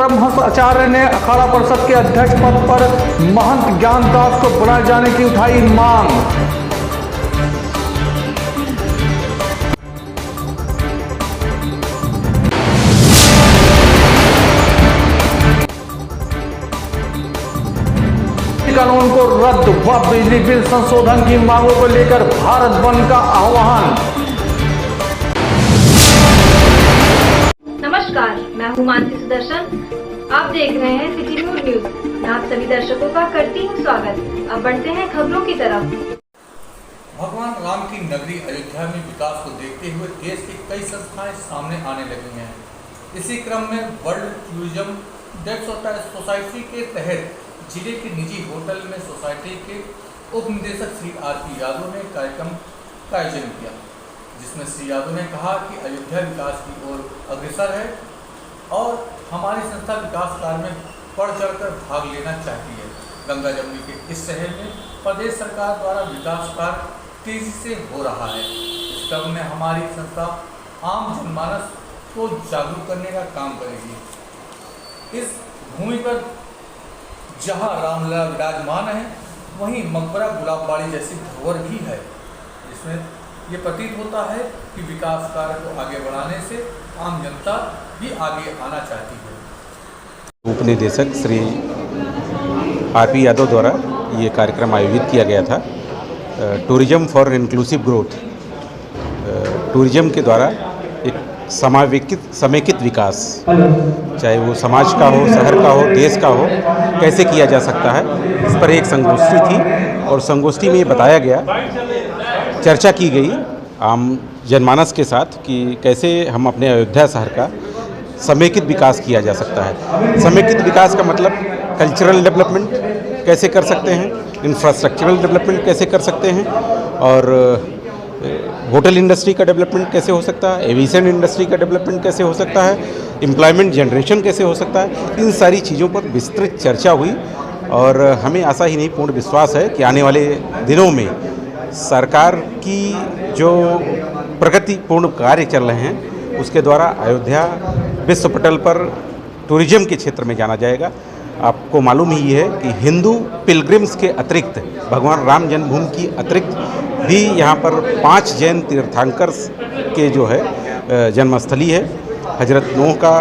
परमहंस आचार्य ने अखाड़ा परिषद के अध्यक्ष पद पर महंत ज्ञानदास को बनाए जाने की उठाई मांग। कानून को रद्द व बिजली बिल संशोधन की मांगों को लेकर भारत बंद का आह्वान। नमस्कार, मैं हूं मानसी सुदर्शन। आप देख रहे हैं सिटी न्यूज। मैं आप सभी दर्शकों का करती हूं स्वागत। अब बढ़ते हैं खबरों की तरफ। भगवान राम की नगरी अयोध्या में विकास को देखते हुए देश की कई संस्थाएं सामने आने लगी हैं। इसी क्रम में वर्ल्ड टूरिज्म डेवलपमेंट सोसाइटी के तहत जिले के निजी होटल में सोसाइटी के उप निदेशक श्री आर.पी. यादव ने कार्यक्रम का आयोजन किया, जिसमें श्री यादव ने कहा कि अयोध्या विकास की ओर अग्रसर है और हमारी संस्था विकास कार्य में बढ़ चढ़कर भाग लेना चाहती है। गंगा जमुनी के इस शहर में प्रदेश सरकार द्वारा विकास कार्य तेजी से हो रहा है। इस क्रम में हमारी संस्था आम जनमानस को जागरूक करने का काम करेगी। इस भूमि पर जहां रामलला विराजमान है, वहीं मकबरा गुलाबबाड़ी जैसी धरोहर भी है। इसमें ये प्रतीत होता है कि विकास कार्य को आगे बढ़ाने से आम जनता भी आगे आना चाहती है। उप निदेशक श्री आर.पी. यादव द्वारा ये कार्यक्रम आयोजित किया गया था। Tourism for inclusive growth, tourism के द्वारा एक समेकित विकास, चाहे वो समाज का हो, शहर का हो, देश का हो, कैसे किया जा सकता है, इस पर एक संगोष्ठी थी और संगोष्ठी में ये बताया गया, चर्चा की गई आम जनमानस के साथ कि कैसे हम अपने अयोध्या शहर का समेकित विकास किया जा सकता है। समेकित विकास का मतलब कल्चरल डेवलपमेंट कैसे कर सकते हैं, इंफ्रास्ट्रक्चरल डेवलपमेंट कैसे कर सकते हैं और होटल इंडस्ट्री का डेवलपमेंट कैसे हो सकता है, एविएशन इंडस्ट्री का डेवलपमेंट कैसे हो सकता है, एम्प्लॉयमेंट जनरेशन कैसे हो सकता है। इन सारी चीज़ों पर विस्तृत चर्चा हुई और हमें आशा ही नहीं पूर्ण विश्वास है कि आने वाले दिनों में सरकार की जो प्रगतिपूर्ण कार्य चल रहे हैं उसके द्वारा अयोध्या विश्व पटल पर टूरिज्म के क्षेत्र में जाना जाएगा। आपको मालूम ही है कि हिंदू पिलग्रिम्स के अतिरिक्त, भगवान राम जन्मभूमि की अतिरिक्त भी यहाँ पर 5 जैन तीर्थंकर के जो है जन्मस्थली है। हजरत नूह का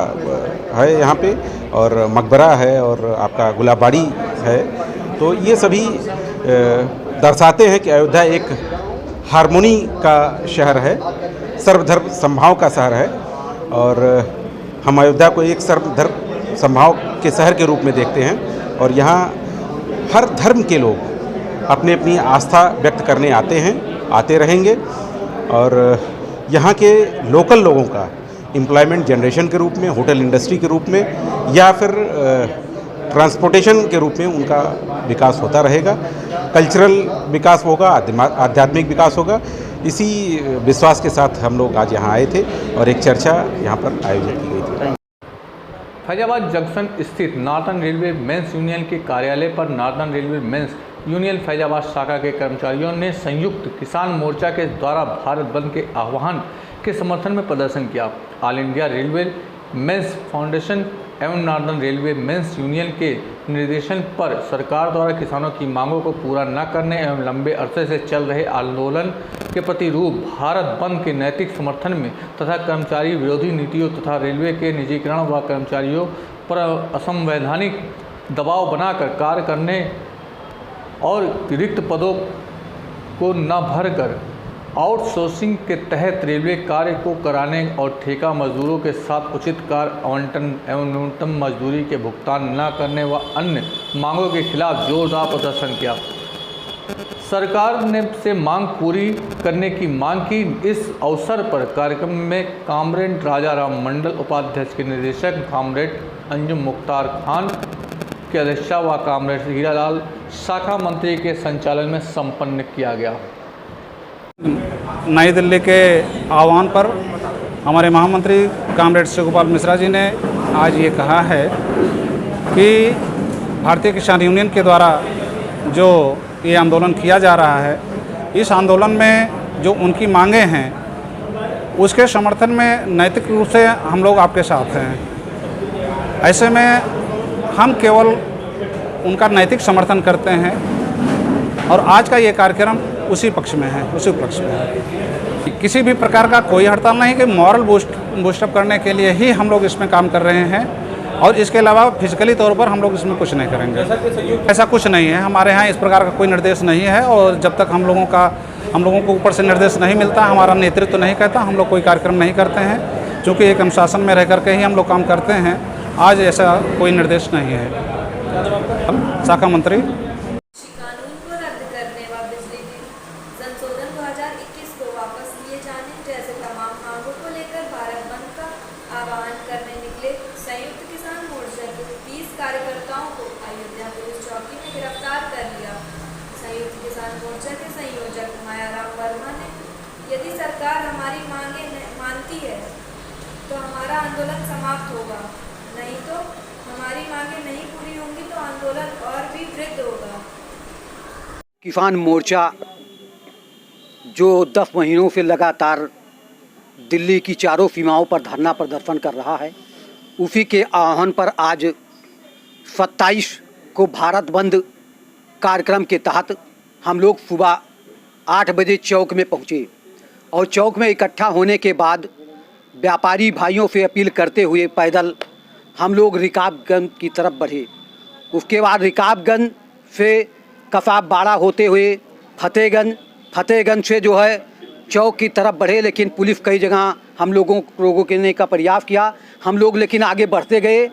है यहाँ पे और मकबरा है और आपका गुलाबबाड़ी है। तो ये सभी दर्शाते हैं कि अयोध्या एक हारमोनी का शहर है, सर्वधर्म समभाव का शहर है और हम अयोध्या को एक सर्वधर्म समभाव के शहर के रूप में देखते हैं और यहाँ हर धर्म के लोग अपनी अपनी आस्था व्यक्त करने आते हैं, आते रहेंगे और यहाँ के लोकल लोगों का एम्प्लॉयमेंट जनरेशन के रूप में, होटल इंडस्ट्री के रूप में या फिर ट्रांसपोर्टेशन के रूप में उनका विकास होता रहेगा। कल्चरल विकास होगा, आध्यात्मिक विकास होगा। इसी विश्वास के साथ हम लोग आज यहाँ आए थे और एक चर्चा यहाँ पर आयोजित की गई थी। फैजाबाद जंक्शन स्थित नॉर्दर्न रेलवे मेंस यूनियन के कार्यालय पर northern railway men's union Faizabad शाखा के कर्मचारियों ने संयुक्त किसान मोर्चा के द्वारा भारत बंद के आह्वान के समर्थन में प्रदर्शन किया। All India railway men's foundation एवं नॉर्दर्न रेलवे मेंस यूनियन के निर्देशन पर सरकार द्वारा किसानों की मांगों को पूरा न करने एवं लंबे अरसे से चल रहे आंदोलन के प्रतिरूप भारत बंद के नैतिक समर्थन में तथा कर्मचारी विरोधी नीतियों तथा रेलवे के निजीकरण व कर्मचारियों पर असंवैधानिक दबाव बनाकर कार्य करने और रिक्त पदों को न भरकर आउटसोर्सिंग के तहत रेलवे कार्य को कराने और ठेका मजदूरों के साथ उचित कार्य आवंटन एवं न्यूनतम मजदूरी के भुगतान न करने व अन्य मांगों के खिलाफ जोरदार प्रदर्शन किया। सरकार ने से मांग पूरी करने की मांग की। इस अवसर पर कार्यक्रम में कामरेड राजा राम मंडल उपाध्यक्ष के निदेशक, कामरेड अंजुम मुख्तार खान की अध्यक्षता व कामरेड हीरालाल शाखा मंत्री के संचालन में संपन्न किया गया। नई दिल्ली के आह्वान पर हमारे महामंत्री कामरेड शिवगोपाल मिश्रा जी ने आज ये कहा है कि भारतीय किसान यूनियन के द्वारा जो ये आंदोलन किया जा रहा है, इस आंदोलन में जो उनकी मांगे हैं उसके समर्थन में नैतिक रूप से हम लोग आपके साथ हैं। ऐसे में हम केवल उनका नैतिक समर्थन करते हैं और आज का ये कार्यक्रम उसी पक्ष में है, उसी पक्ष में है। किसी भी प्रकार का कोई हड़ताल नहीं कि मॉरल बूस्टअप करने के लिए ही हम लोग इसमें काम कर रहे हैं और इसके अलावा फिजिकली तौर पर हम लोग इसमें कुछ नहीं करेंगे। ऐसा कुछ नहीं है, हमारे यहाँ इस प्रकार का कोई निर्देश नहीं है और जब तक हम लोगों को ऊपर से निर्देश नहीं मिलता, हमारा नेतृत्व नहीं कहता, हम लोग कोई कार्यक्रम नहीं करते हैं। क्योंकि एक अनुशासन में रह करके ही हम लोग काम करते हैं। आज ऐसा कोई निर्देश नहीं है। शाखा मंत्री कानून को रद्द करने व बिजली बिल संशोधन 2021 को वापस लिए जाने जैसे तमाम मांगों को लेकर भारत बंद का आह्वान करने निकले संयुक्त किसान मोर्चा के 20 कार्यकर्ताओं को अयोध्या पुलिस चौकी में गिरफ्तार कर लिया। संयुक्त किसान मोर्चा के संयोजक मायाराम वर्मा ने यदि सरकार हमारी मांगे मानती है तो हमारा आंदोलन समाप्त होगा, नहीं तो हमारी मांगे नहीं पूरी होंगी तो आंदोलन और भी वृद्ध होगा। किसान मोर्चा जो 10 महीनों से लगातार दिल्ली की चारों सीमाओं पर धरना प्रदर्शन कर रहा है, उसी के आह्वान पर आज 27 को भारत बंद कार्यक्रम के तहत हम लोग सुबह 8 बजे चौक में पहुँचे और चौक में इकट्ठा होने के बाद व्यापारी भाइयों से अपील करते हुए पैदल हम लोग रिकाबगंज की तरफ बढ़े। उसके बाद रिकाबगंज से कसाबबाड़ा होते हुए फतेहगंज से जो है चौक की तरफ बढ़े, लेकिन पुलिस कई जगह हम लोगों को रोकने का प्रयास किया। हम लोग लेकिन आगे बढ़ते गए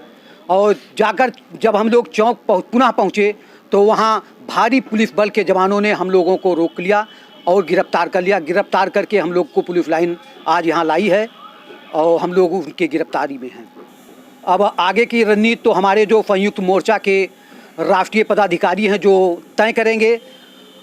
और जाकर जब हम लोग चौक पुनः पहुँचे तो वहाँ भारी पुलिस बल के जवानों ने हम लोगों को रोक लिया और गिरफ्तार कर लिया। गिरफ्तार करके हम लोग को पुलिस लाइन आज यहाँ लाई है और हम लोग उनके गिरफ्तारी में हैं। अब आगे की रणनीति तो हमारे जो संयुक्त मोर्चा के राष्ट्रीय पदाधिकारी हैं जो तय करेंगे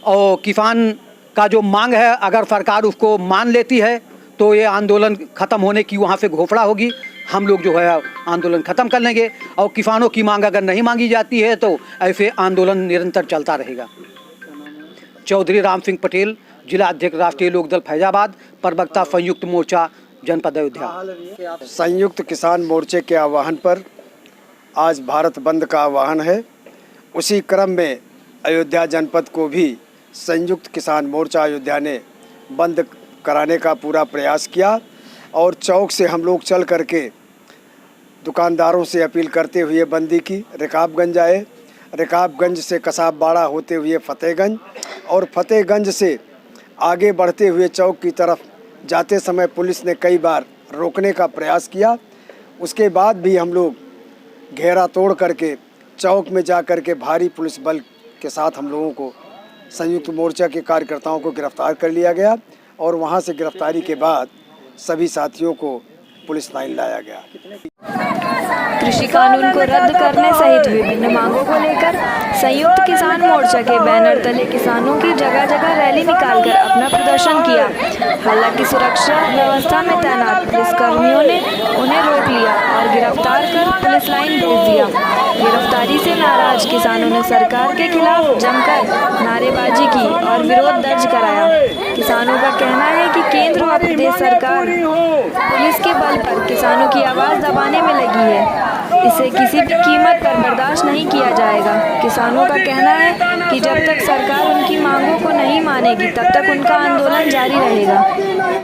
और किसान का जो मांग है अगर सरकार उसको मान लेती है तो ये आंदोलन ख़त्म होने की वहाँ से घोषणा होगी। हम लोग जो है आंदोलन ख़त्म कर लेंगे और किसानों की मांग अगर नहीं मांगी जाती है तो ऐसे आंदोलन निरंतर चलता रहेगा। चौधरी राम सिंह पटेल, जिला अध्यक्ष राष्ट्रीय लोकदल फैजाबाद, प्रवक्ता संयुक्त मोर्चा जनपद अयोध्या। संयुक्त किसान मोर्चे के आह्वान पर आज भारत बंद का आह्वान है। उसी क्रम में अयोध्या जनपद को भी संयुक्त किसान मोर्चा अयोध्या ने बंद कराने का पूरा प्रयास किया और चौक से हम लोग चल करके दुकानदारों से अपील करते हुए बंदी की। रकाबगंज आए, रकाबगंज से कसाबबाड़ा होते हुए फतेहगंज और फतेहगंज से आगे बढ़ते हुए चौक की तरफ जाते समय पुलिस ने कई बार रोकने का प्रयास किया। उसके बाद भी हम लोग घेरा तोड़ करके चौक में जा कर के भारी पुलिस बल के साथ हम लोगों को संयुक्त मोर्चा के कार्यकर्ताओं को गिरफ्तार कर लिया गया और वहां से गिरफ्तारी के बाद सभी साथियों को पुलिस लाइन लाया गया। कृषि कानून को रद्द करने सहित विभिन्न मांगों को लेकर संयुक्त किसान मोर्चा के बैनर तले किसानों की जगह जगह रैली निकालकर अपना प्रदर्शन किया। हालांकि सुरक्षा व्यवस्था में तैनात पुलिसकर्मियों ने उन्हें रोक लिया और गिरफ्तार कर पुलिस लाइन भेज दिया। गिरफ्तारी से नाराज किसानों ने सरकार के खिलाफ जमकर नारेबाजी की और विरोध दर्ज कराया। किसानों का कहना है कि केंद्र व प्रदेश सरकार पुलिस के बल पर किसानों की आवाज़ दबाने में लगी है। इसे किसी भी कीमत पर बर्दाश्त नहीं किया जाएगा। किसानों का कहना है कि जब तक सरकार उनकी मांगों को नहीं मानेगी तब तक उनका आंदोलन जारी रहेगा।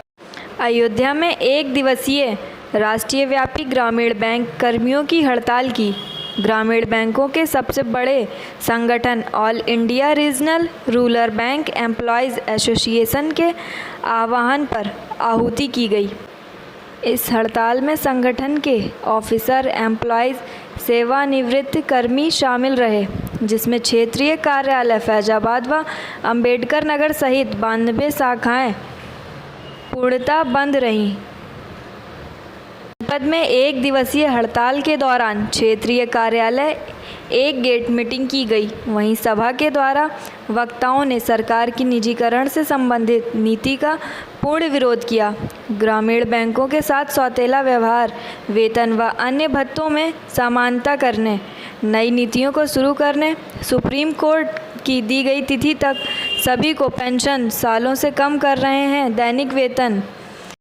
अयोध्या में 1 दिवसीय राष्ट्रीय व्यापी ग्रामीण बैंक कर्मियों की हड़ताल की। ग्रामीण बैंकों के सबसे बड़े संगठन all India regional rural bank employees association के आह्वान पर आहुति की गई। इस हड़ताल में संगठन के ऑफिसर, एम्प्लॉयज़, सेवानिवृत्त कर्मी शामिल रहे, जिसमें क्षेत्रीय कार्यालय फैजाबाद व अंबेडकर नगर सहित 92 शाखाएं पूर्णतः बंद रहीं। जनपद में 1 दिवसीय हड़ताल के दौरान क्षेत्रीय कार्यालय एक गेट मीटिंग की गई। वहीं सभा के द्वारा वक्ताओं ने सरकार की निजीकरण से संबंधित नीति का पूर्ण विरोध किया। ग्रामीण बैंकों के साथ सौतेला व्यवहार, वेतन व अन्य भत्तों में समानता करने, नई नीतियों को शुरू करने, सुप्रीम कोर्ट की दी गई तिथि तक सभी को पेंशन सालों से कम कर रहे हैं, दैनिक वेतन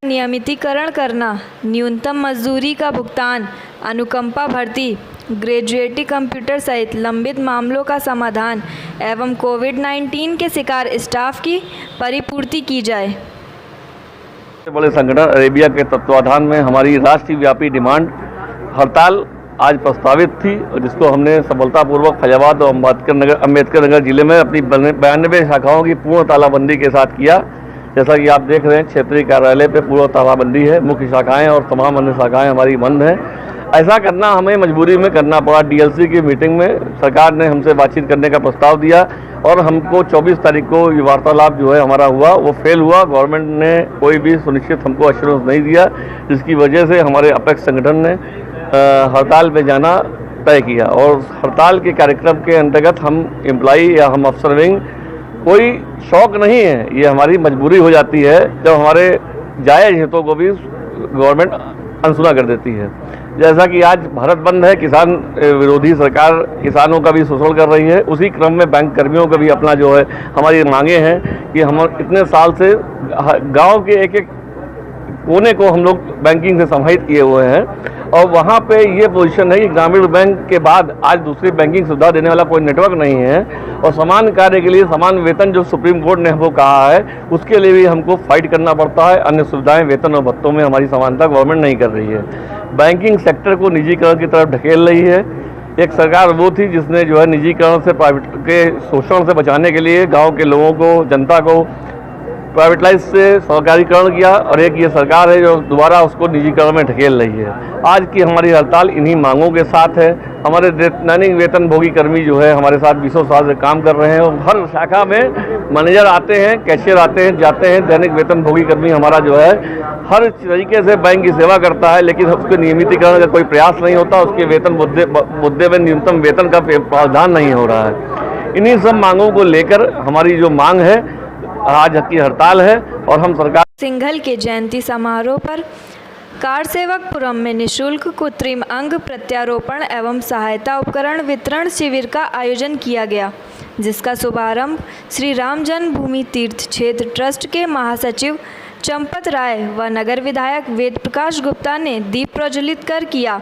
नियमितीकरण करना, न्यूनतम मजदूरी का भुगतान, अनुकंपा भर्ती, ग्रेजुएटी कंप्यूटर सहित लंबित मामलों का समाधान एवं कोविड-19 के शिकार स्टाफ की परिपूर्ति की जाए। बड़े संगठन अरेबिया के तत्वाधान में हमारी राष्ट्रीय व्यापी डिमांड हड़ताल आज प्रस्तावित थी, जिसको हमने सफलतापूर्वक फैजाबाद और अम्बेडकर नगर जिले में अपनी 92 शाखाओं की पूर्ण तालाबंदी के साथ किया। जैसा कि आप देख रहे हैं, क्षेत्रीय कार्यालय पे पूर्ण तालाबंदी है, मुख्य शाखाएं और तमाम अन्य शाखाएं हमारी बंद हैं। ऐसा करना हमें मजबूरी में करना पड़ा। डीएलसी की मीटिंग में सरकार ने हमसे बातचीत करने का प्रस्ताव दिया और हमको 24 तारीख को ये वार्तालाप जो है हमारा हुआ, वो फेल हुआ। गवर्नमेंट ने कोई भी सुनिश्चित हमको एश्योरेंस नहीं दिया, जिसकी वजह से हमारे अपेक्स संगठन ने हड़ताल पे जाना तय किया। और हड़ताल के कार्यक्रम के अंतर्गत हम एम्प्लॉई या हम अफसर विंग कोई शौक नहीं है, ये हमारी मजबूरी हो जाती है जब हमारे जायज़ हितों को भी गवर्नमेंट अनसुना कर देती है। जैसा कि आज भारत बंद है, किसान विरोधी सरकार किसानों का भी शोषण कर रही है। उसी क्रम में बैंक कर्मियों का भी अपना जो है हमारी मांगे हैं कि हम इतने साल से गांव के एक एक कोने को हम लोग बैंकिंग से समाहित किए हुए हैं और वहाँ पे ये पोजीशन है कि ग्रामीण बैंक के बाद आज दूसरी बैंकिंग सुविधा देने वाला कोई नेटवर्क नहीं है और समान कार्य के लिए समान वेतन जो सुप्रीम कोर्ट ने हमको कहा है उसके लिए भी हमको फाइट करना पड़ता है। अन्य सुविधाएं वेतन और भत्तों में हमारी समानता गवर्नमेंट नहीं कर रही है। बैंकिंग सेक्टर को निजीकरण की तरफ ढकेल रही है। एक सरकार वो थी जिसने जो है निजीकरण से प्राइवेट के शोषण से बचाने के लिए गाँव के लोगों को, जनता को प्राइवेटाइज से सरकारीकरण किया और एक ये सरकार है जो दोबारा उसको निजीकरण में ढकेल रही है। आज की हमारी हड़ताल इन्हीं मांगों के साथ है। हमारे दैनिक वेतन भोगी कर्मी जो है हमारे साथ 20 साल से काम कर रहे हैं और हर शाखा में मैनेजर आते हैं, कैशियर आते हैं, जाते हैं। दैनिक वेतन भोगी कर्मी हमारा जो है हर तरीके से बैंक की सेवा करता है, लेकिन उसके नियमितीकरण का कोई प्रयास नहीं होता। उसके वेतन मुद्दे में न्यूनतम वेतन का प्रावधान नहीं हो रहा है। इन्हीं सब मांगों को लेकर हमारी जो मांग है आज की हड़ताल है और हम सरकार सिंघल के जयंती समारोह पर कार सेवकपुरम में निःशुल्क कृत्रिम अंग प्रत्यारोपण एवं सहायता उपकरण वितरण शिविर का आयोजन किया गया, जिसका शुभारंभ श्री राम जन्मभूमि तीर्थ क्षेत्र ट्रस्ट के महासचिव चंपत राय व नगर विधायक वेद प्रकाश गुप्ता ने दीप प्रज्वलित कर किया।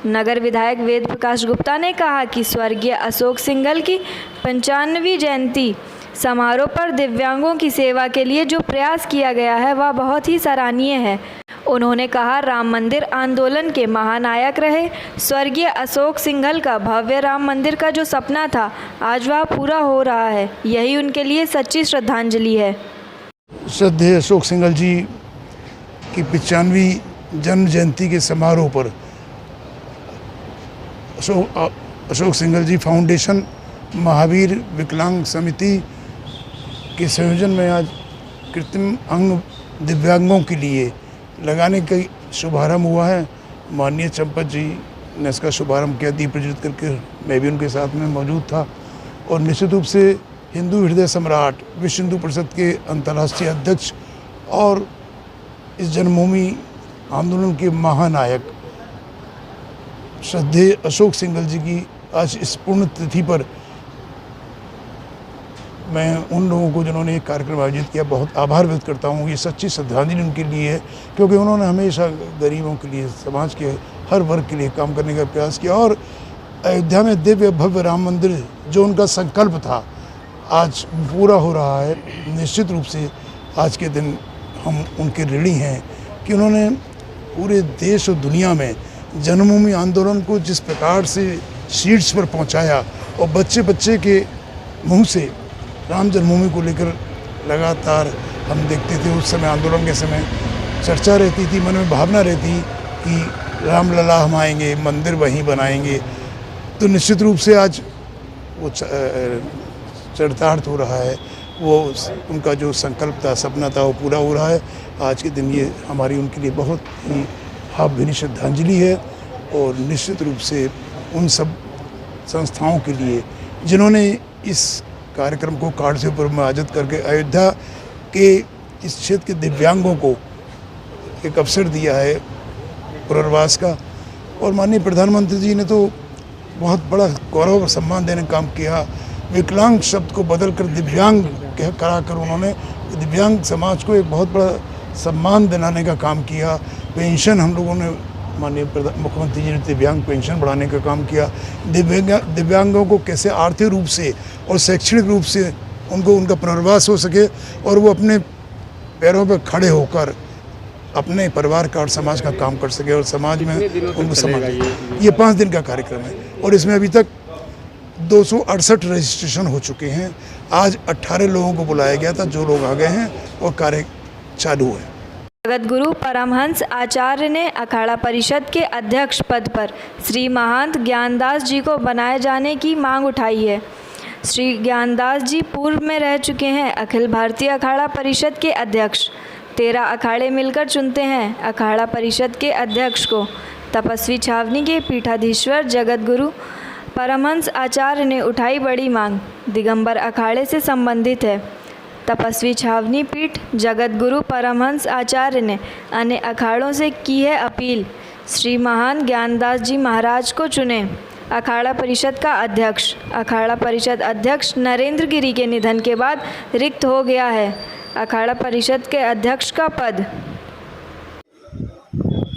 नगर विधायक वेद प्रकाश गुप्ता ने कहा कि स्वर्गीय अशोक सिंघल की 95वीं जयंती समारोह पर दिव्यांगों की सेवा के लिए जो प्रयास किया गया है वह बहुत ही सराहनीय है। उन्होंने कहा, राम मंदिर आंदोलन के महानायक रहे स्वर्गीय अशोक सिंघल का भव्य राम मंदिर का जो सपना था आज वह पूरा हो रहा है। यही उनके लिए सच्ची श्रद्धांजलि है। श्रद्धेय अशोक सिंघल जी की 95वीं जन्म जयंती के समारोह पर अशोक सिंघल जी फाउंडेशन महावीर विकलांग समिति के संयोजन में आज कृत्रिम अंग दिव्यांगों के लिए लगाने का शुभारंभ हुआ है। माननीय चंपत जी ने इसका शुभारंभ किया, दीप प्रज्वलित करके मैं भी उनके साथ में मौजूद था। और निश्चित रूप से हिंदू हृदय सम्राट, विश्व हिंदू परिषद के अंतर्राष्ट्रीय अध्यक्ष और इस जन्मभूमि आंदोलन के महानायक श्रद्धेय अशोक सिंघल जी की आज इस पुण्य तिथि पर मैं उन लोगों को जिन्होंने ये कार्यक्रम आयोजित किया बहुत आभार व्यक्त करता हूँ। ये सच्ची श्रद्धांजलि उनके लिए है, क्योंकि उन्होंने हमेशा गरीबों के लिए, समाज के हर वर्ग के लिए काम करने का प्रयास किया। और अयोध्या में दिव्य भव्य राम मंदिर जो उनका संकल्प था आज पूरा हो रहा है। निश्चित रूप से आज के दिन हम उनके ऋणी हैं कि उन्होंने पूरे देश और दुनिया में जन्मभूमि आंदोलन को जिस प्रकार से शीर्ष पर पहुंचाया और बच्चे बच्चे के मुंह से राम जन्मभूमि को लेकर लगातार हम देखते थे। उस समय आंदोलन के समय चर्चा रहती थी, मन में भावना रहती कि रामलला हम आएंगे, मंदिर वहीं बनाएंगे। तो निश्चित रूप से आज वो चरितार्थ हो रहा है, वो उनका जो संकल्प था, सपना था, वो पूरा हो रहा है। आज के दिन ये हमारी उनके लिए बहुत ही भावभीनी श्रद्धांजलि है। और निश्चित रूप से उन सब संस्थाओं के लिए जिन्होंने इस कार्यक्रम को कार्ड से ऊपर में आयोजित करके अयोध्या के इस क्षेत्र के दिव्यांगों को एक अवसर दिया है पुनर्वास का। और माननीय प्रधानमंत्री जी ने तो बहुत बड़ा गौरव और सम्मान देने का काम किया। विकलांग शब्द को बदलकर दिव्यांग कराकर उन्होंने दिव्यांग समाज को एक बहुत बड़ा सम्मान दिलाने का काम किया। पेंशन हम लोगों ने माननीय मुख्यमंत्री जी ने दिव्यांग पेंशन बढ़ाने का काम किया। दिव्यांगों को कैसे आर्थिक रूप से और शैक्षणिक रूप से उनको उनका पुनर्वास हो सके और वो अपने पैरों पर खड़े होकर अपने परिवार का और समाज का काम कर सके और समाज में उनको समाज। ये 5 दिन का कार्यक्रम है और इसमें अभी तक 268 रजिस्ट्रेशन हो चुके हैं। आज 18 लोगों को बुलाया गया था, जो लोग आ गए हैं और कार्य चालू है। जगत गुरु परमहंस आचार्य ने अखाड़ा परिषद के अध्यक्ष पद पर श्री महंत ज्ञानदास जी को बनाए जाने की मांग उठाई है। श्री ज्ञानदास जी पूर्व में रह चुके हैं अखिल भारतीय अखाड़ा परिषद के अध्यक्ष। 13 अखाड़े मिलकर चुनते हैं अखाड़ा परिषद के अध्यक्ष को। तपस्वी छावनी के पीठाधीश्वर जगत गुरु परमहंस आचार्य ने उठाई बड़ी मांग। दिगंबर अखाड़े से संबंधित है। तपस्वी छावनी पीठ जगत गुरु परमहंस आचार्य ने अन्य अखाड़ों से की है अपील, श्री महान ज्ञानदास जी महाराज को चुने अखाड़ा परिषद का अध्यक्ष। अखाड़ा परिषद अध्यक्ष नरेंद्र गिरी के निधन के बाद रिक्त हो गया है अखाड़ा परिषद के अध्यक्ष का पद।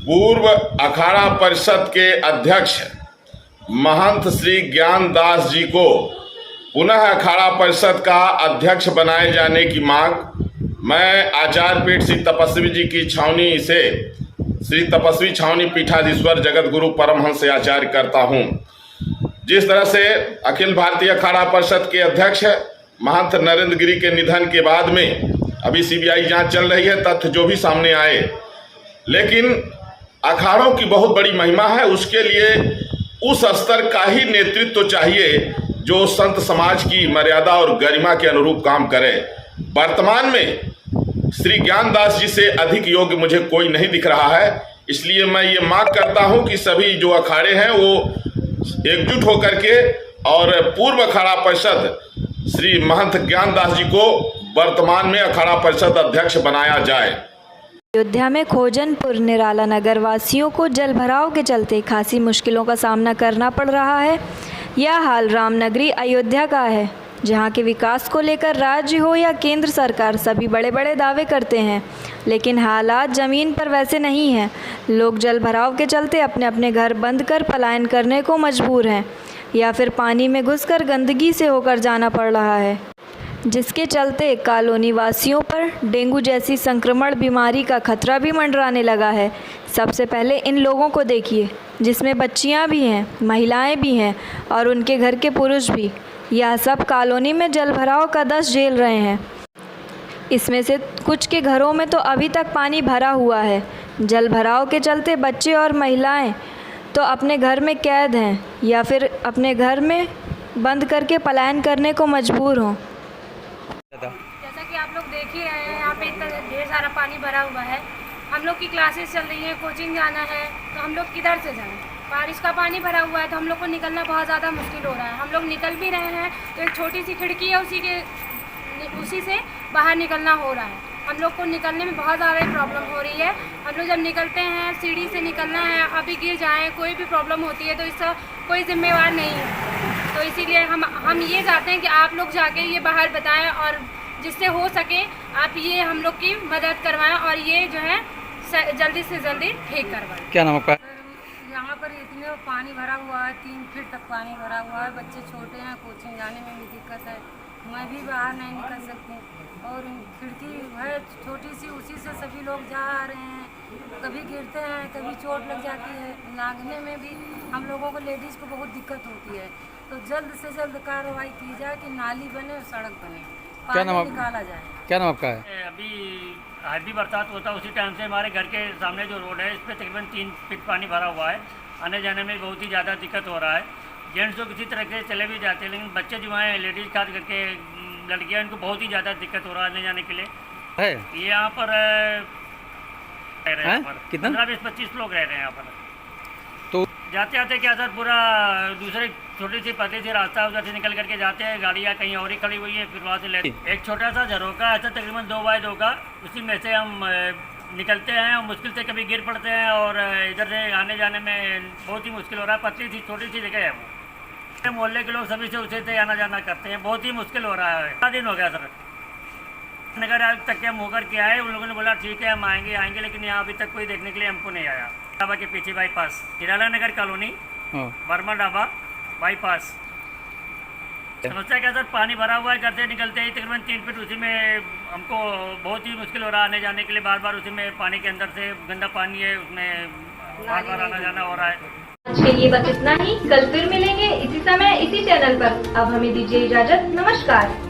पूर्व अखाड़ा परिषद के अध्यक्ष महंत श्री ज्ञानदास जी को पुनः अखाड़ा परिषद का अध्यक्ष बनाए जाने की मांग मैं आचार्य पीठ श्री तपस्वी जी की छावनी से श्री तपस्वी छावनी पीठाधीश्वर जगत गुरु परमहंस आचार्य करता हूं। जिस तरह से अखिल भारतीय अखाड़ा परिषद के अध्यक्ष महंत नरेंद्र गिरी के निधन के बाद में अभी सीबीआई जांच चल रही है, तथ्य जो भी सामने आए, लेकिन अखाड़ों की बहुत बड़ी महिमा है। उसके लिए उस स्तर का ही नेतृत्व चाहिए जो संत समाज की मर्यादा और गरिमा के अनुरूप काम करे। वर्तमान में श्री ज्ञानदास जी से अधिक योग्य मुझे कोई नहीं दिख रहा है। इसलिए मैं ये मांग करता हूं कि सभी जो अखाड़े हैं वो एकजुट होकर के और पूर्व अखाड़ा परिषद श्री महंत ज्ञानदास जी को वर्तमान में अखाड़ा परिषद अध्यक्ष बनाया जाए। अयोध्या में खोजनपुर निराला नगर वासियों को जल भराव के चलते खासी मुश्किलों का सामना करना पड़ रहा है। यह हाल रामनगरी अयोध्या का है, जहां के विकास को लेकर राज्य हो या केंद्र सरकार सभी बड़े बड़े दावे करते हैं, लेकिन हालात ज़मीन पर वैसे नहीं हैं। लोग जल भराव के चलते अपने अपने घर बंद कर पलायन करने को मजबूर हैं या फिर पानी में घुसकर गंदगी से होकर जाना पड़ रहा है, जिसके चलते कॉलोनी वासियों पर डेंगू जैसी संक्रमण बीमारी का खतरा भी मंडराने लगा है। सबसे पहले इन लोगों को देखिए, जिसमें बच्चियां भी हैं, महिलाएं भी हैं और उनके घर के पुरुष भी। यह सब कॉलोनी में जल भराव का दस्त झेल रहे हैं। इसमें से कुछ के घरों में तो अभी तक पानी भरा हुआ है। जल भराव के चलते बच्चे और महिलाएं तो अपने घर में कैद हैं या फिर अपने घर में बंद करके पलायन करने को मजबूर हों। जैसा कि आप लोग देख ही रहे हैं, यहाँ पे इतना ढेर सारा पानी भरा हुआ है। हम लोग की क्लासेस चल रही हैं, कोचिंग जाना है, तो हम लोग किधर से जाएं? बारिश का पानी भरा हुआ है तो हम लोग को निकलना बहुत ज़्यादा मुश्किल हो रहा है। हम लोग निकल भी रहे हैं तो एक छोटी सी खिड़की है, उसी से बाहर निकलना हो रहा है। हम लोग को निकलने में बहुत ज़्यादा प्रॉब्लम हो रही है। हम लोग जब निकलते हैं, सीढ़ी से निकलना है, अभी गिर जाएँ, कोई भी प्रॉब्लम होती है तो इसका कोई जिम्मेवार नहीं है। तो इसीलिए हम ये चाहते हैं कि आप लोग जाके ये बाहर बताएं और जिससे हो सके आप ये हम लोग की मदद करवाएं और ये जो है जल्दी से जल्दी ठीक करवाएं। क्या नाम आपका? यहाँ पर इतने पानी भरा हुआ है, 3 फीट तक पानी भरा हुआ है। बच्चे छोटे हैं, कोचिंग जाने में भी दिक्कत है। मैं भी बाहर नहीं निकल सकती और खिड़की है छोटी सी, उसी से सभी लोग जा आ रहे हैं। कभी गिरते हैं, कभी चोट लग जाती है। लागने में भी हम लोगों को लेडीज़ को बहुत दिक्कत होती है। तो जल्द से जल्द कार्रवाई की जाए कि नाली बने और सड़क बने, पानी निकाला जाए। क्या नाम आपका है? अभी हल्दी बरसात होता है उसी टाइम से हमारे घर के सामने जो रोड है इस पर तकरीबन 3 फीट पानी भरा हुआ है। आने जाने में बहुत ही ज़्यादा दिक्कत हो रहा है। जेंट्स तो किसी तरह के चले भी जाते हैं, लेकिन बच्चे जो हैं, लेडीज़ खास करके लड़कियाँ, इनको बहुत ही ज़्यादा दिक्कत हो रहा है आने जाने के लिए। है ये यहाँ पर रह रहे हैं, कितना 15-20-25 लोग रह रहे हैं यहाँ पर। तो जाते आते क्या सर, पूरा दूसरे छोटी सी पतली सी रास्ता उधर से निकल करके जाते हैं, गाड़ियाँ कहीं और ही खड़ी हुई है, फिर वहाँ से ले एक छोटा सा झरोका ऐसा तकरीबन 2 बाय 2 का, उसी में से हम निकलते हैं और मुश्किल से कभी गिर पड़ते हैं और इधर से आने जाने में बहुत ही मुश्किल हो रहा है। पतली सी छोटी सी जगह है वो। मोहल्ले के लोग सभी से उसे से आना जाना करते हैं, बहुत ही मुश्किल हो रहा है। 4 दिन हो गया सर। नगर आयुक्त तक के हम होकर के आए, उन लोगों ने बोला ठीक है हम आएंगे, लेकिन यहाँ अभी तक कोई देखने के लिए हमको नहीं आया। ढाबा के पीछे बाईपास, निराला नगर कॉलोनी, वर्मा ढाबा बाईपास। समस्या क्या सर, पानी भरा हुआ है, घर से निकलते ही तकरीबन 3 फीट, उसी में हमको बहुत ही मुश्किल हो रहा है आने जाने के लिए। बार बार उसी में पानी के अंदर से गंदा पानी है, उसमें बार बार आना जाना हो रहा है। आज के लिए बस इतना ही। कल फिर मिलेंगे इसी समय इसी चैनल पर। अब हमें दीजिए इजाजत। नमस्कार।